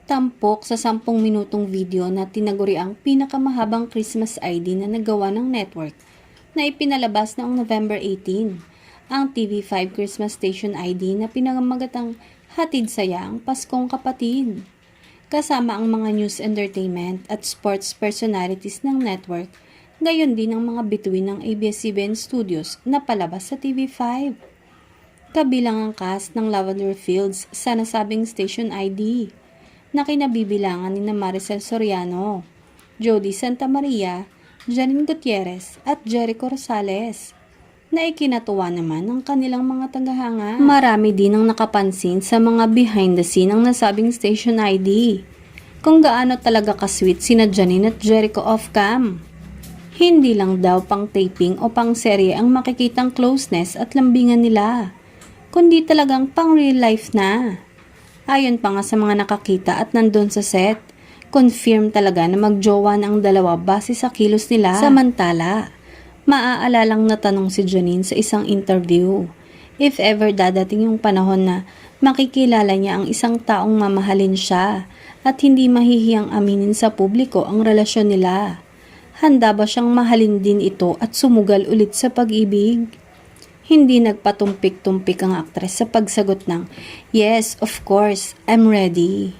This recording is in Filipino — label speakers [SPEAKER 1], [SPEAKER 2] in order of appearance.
[SPEAKER 1] Tampok sa 10 minutong video na tinaguri ang pinakamahabang Christmas ID na nagawa ng network na ipinalabas noong November 18, ang TV5 Christmas Station ID na pinangamagatang Hatid Saya ang Paskong Kapatid. Kasama ang mga news, entertainment at sports personalities ng network, gayon din ang mga bituin ng ABS-CBN Studios na palabas sa TV5. Kabilang ang cast ng Lavender Fields sa nasabing Station ID, na kinabibilangan ni Maricel Soriano, Jody Santa Maria, Janine Gutierrez at Jericho Rosales, na ikinatuwa naman ng kanilang mga tagahanga. Marami din ang nakapansin sa mga behind the scene ng nasabing Station ID, kung gaano talaga kasweet sina Janine at Jericho off-cam. Hindi lang daw pang taping o pang serye ang makikitang closeness at lambingan nila, kundi talagang pang real life na. Ayon pa nga sa mga nakakita at nandun sa set, confirm talaga na magjowa na ang dalawa base sa kilos nila. Samantala, maaalalang natanong si Janine sa isang interview, if ever dadating yung panahon na makikilala niya ang isang taong mamahalin siya at hindi mahihiyang aminin sa publiko ang relasyon nila. Handa ba siyang mahalin din ito at sumugal ulit sa pag-ibig? Hindi nagpatumpik-tumpik ang aktres sa pagsagot ng, "Yes, of course, I'm ready."